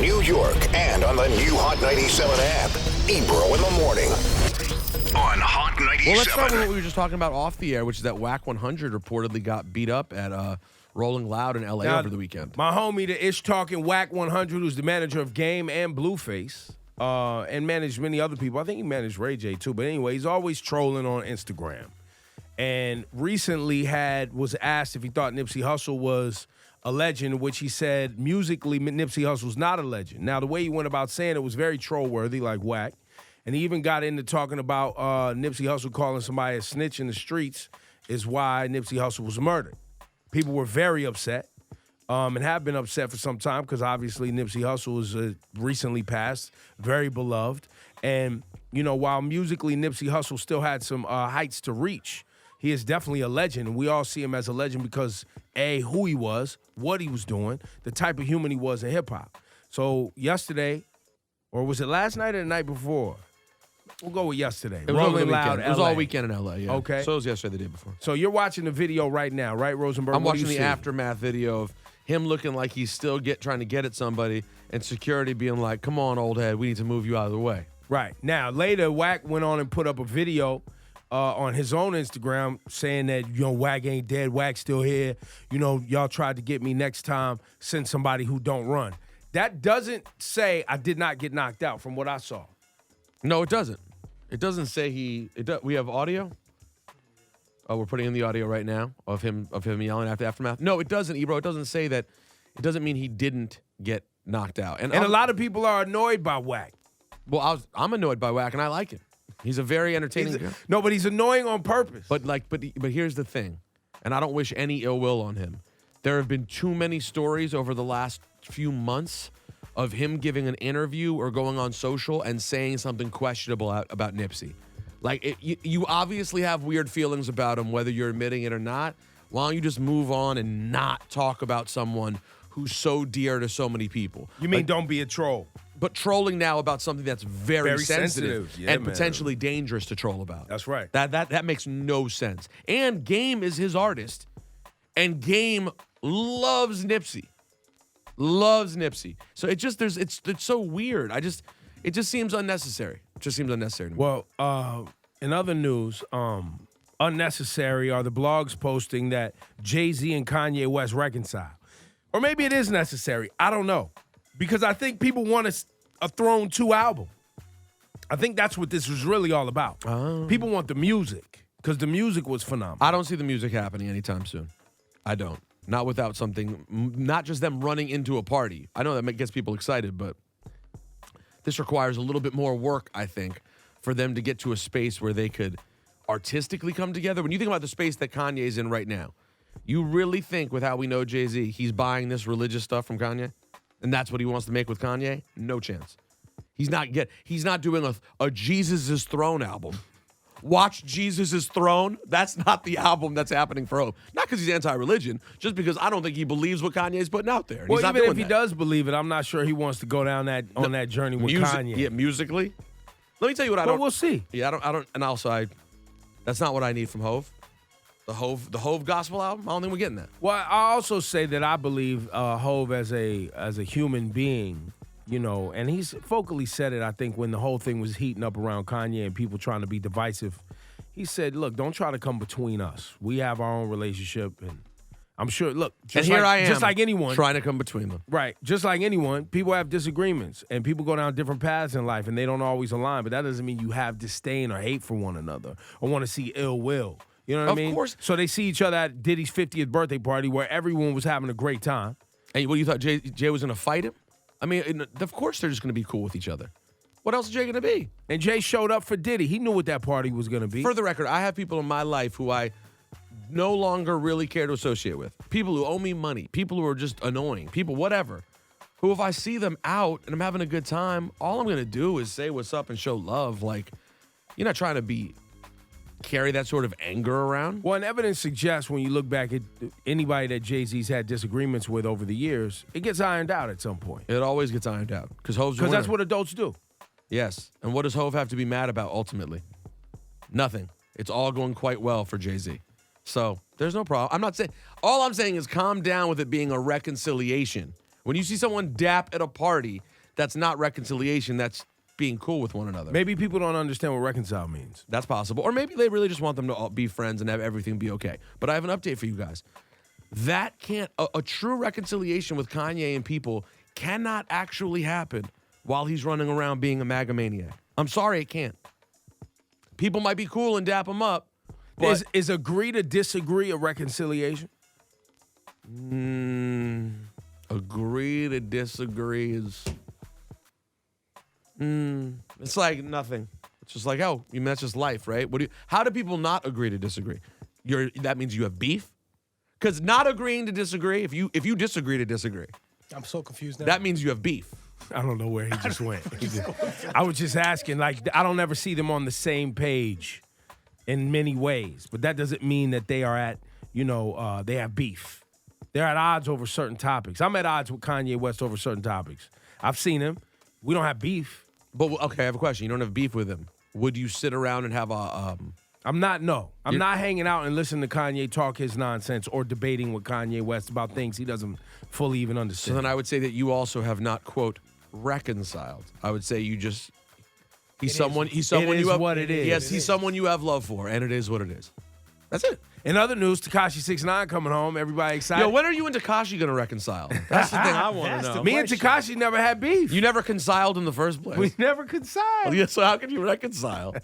New York, and on the new Hot 97 app. Ebro in the morning on Hot 97. Well, let's start with what we were just talking about off the air, which is that Wack 100 reportedly got beat up at Rolling Loud in L.A. over the weekend. My homie, the ish-talking Wack 100, who's the manager of Game and Blueface, and managed many other people. I think he managed Ray J, too. But anyway, he's always trolling on Instagram. And recently was asked if he thought Nipsey Hussle was a legend, which he said musically Nipsey Hussle's not a legend. Now, the way he went about saying it was very troll-worthy, like Wack. And he even got into talking about Nipsey Hussle calling somebody a snitch in the streets is why Nipsey Hussle was murdered. People were very upset and have been upset for some time because obviously Nipsey Hussle is recently passed, very beloved. And, you know, while musically Nipsey Hussle still had some heights to reach, he is definitely a legend. And we all see him as a legend because, A, who he was, what he was doing, the type of human he was in hip-hop. So yesterday, or was it last night or the night before? We'll go with yesterday. It was over the weekend. It was all weekend in L.A., yeah. Okay. So it was yesterday, the day before. So you're watching the video right now, right, Rosenberg? I'm watching the see? aftermath video of him looking like he's still trying to get at somebody and security being like, come on, old head, we need to move you out of the way. Right. Now, later, Wack went on and put up a video on his own Instagram saying that, you know, Wack ain't dead, Wack's still here. You know, y'all tried to get me next time, send somebody who don't run. That doesn't say I did not get knocked out from what I saw. No, it doesn't. It doesn't say we have audio? Oh, we're putting in the audio right now of him yelling after aftermath. No, it doesn't, Ebro. It doesn't say that. It doesn't mean he didn't get knocked out. And a lot of people are annoyed by Wack. Well, I'm annoyed by Wack, and I like him. He's a very entertaining guy. No, but he's annoying on purpose. But here's the thing, and I don't wish any ill will on him. There have been too many stories over the last few months of him giving an interview or going on social and saying something questionable about Nipsey. Like, you obviously have weird feelings about him, whether you're admitting it or not. Why don't you just move on and not talk about someone who's so dear to so many people? You mean don't be a troll? But trolling now about something that's very sensitive yeah, and man. Potentially dangerous to troll about. That's right. That makes no sense. And Game is his artist. And Game loves Nipsey. Loves Nipsey. So it's so weird. It just seems unnecessary. It just seems unnecessary to me. Well, in other news, unnecessary are the blogs posting that Jay-Z and Kanye West reconcile. Or maybe it is necessary. I don't know. Because I think people want a Throne 2 album. I think that's what this was really all about. Oh. People want the music because the music was phenomenal. I don't see the music happening anytime soon. I don't. Not without something, not just them running into a party. I know that gets people excited, but this requires a little bit more work, I think, for them to get to a space where they could artistically come together. When you think about the space that Kanye's in right now, you really think with how we know Jay-Z, he's buying this religious stuff from Kanye? And that's what he wants to make with Kanye? No chance. He's not doing a Jesus' Throne album. Watch Jesus' Throne. That's not the album that's happening for Hope. Not because he's anti-religion, just because I don't think he believes what Kanye's putting out there. Well, even if he does believe it, I'm not sure he wants to go down on that journey with Kanye. Yeah, musically. Let me tell you what I don't. Well, we'll see. Yeah, I don't. And also, that's not what I need from Hove. The Hove gospel album. I don't think we're getting that. Well, I also say that I believe Hove as a human being. You know, and he's vocally said it, I think, when the whole thing was heating up around Kanye and people trying to be divisive. He said, look, don't try to come between us. We have our own relationship. And I'm sure, look, I am, just like anyone. Trying to come between them. Right. Just like anyone, people have disagreements. And people go down different paths in life, and they don't always align. But that doesn't mean you have disdain or hate for one another or want to see ill will. You know what I mean? Of course. So they see each other at Diddy's 50th birthday party where everyone was having a great time. And what, you thought Jay was going to fight him? I mean, of course they're just going to be cool with each other. What else is Jay going to be? And Jay showed up for Diddy. He knew what that party was going to be. For the record, I have people in my life who I no longer really care to associate with. People who owe me money. People who are just annoying. People, whatever. Who, if I see them out and I'm having a good time, all I'm going to do is say what's up and show love. Like, you're not trying to carry that sort of anger around. Well, and evidence suggests when you look back at anybody that Jay-Z's had disagreements with over the years, it gets ironed out at some point. It always gets ironed out. Because that's what adults do. Yes. And what does Hove have to be mad about ultimately? Nothing. It's all going quite well for Jay-Z. So there's no problem. All I'm saying is calm down with it being a reconciliation. When you see someone dap at a party, that's not reconciliation. That's being cool with one another. Maybe people don't understand what reconcile means. That's possible. Or maybe they really just want them to all be friends and have everything be okay. But I have an update for you guys. That can't, a true reconciliation with Kanye and people cannot actually happen while he's running around being a MAGA maniac. I'm sorry, it can't. People might be cool and dap him up. But Is agree to disagree a reconciliation? Agree to disagree is... it's like nothing. It's just like, oh, you mean that's just life, right? How do people not agree to disagree? That means you have beef? Because not agreeing to disagree, if you disagree to disagree, I'm so confused now. that means you have beef. I don't know where he just went. I was just asking, like, I don't ever see them on the same page in many ways, but that doesn't mean that they are at, they have beef. They're at odds over certain topics. I'm at odds with Kanye West over certain topics. I've seen him. We don't have beef. But, okay, I have a question. You don't have beef with him. Would you sit around and have a... I'm not hanging out and listening to Kanye talk his nonsense or debating with Kanye West about things he doesn't fully even So understand. then I would say that you also have not, quote, reconciled. I would say you just... He's someone It you is have... what it is. Yes, he's someone you have love for, and it is what it is. That's it. In other news, Tekashi 6ix9ine coming home. Everybody excited. Yo, when are you and Tekashi going to reconcile? That's the thing I want to know. Me and Tekashi never had beef. You never reconciled in the first place. We never conciled. Yeah, so how can you reconcile?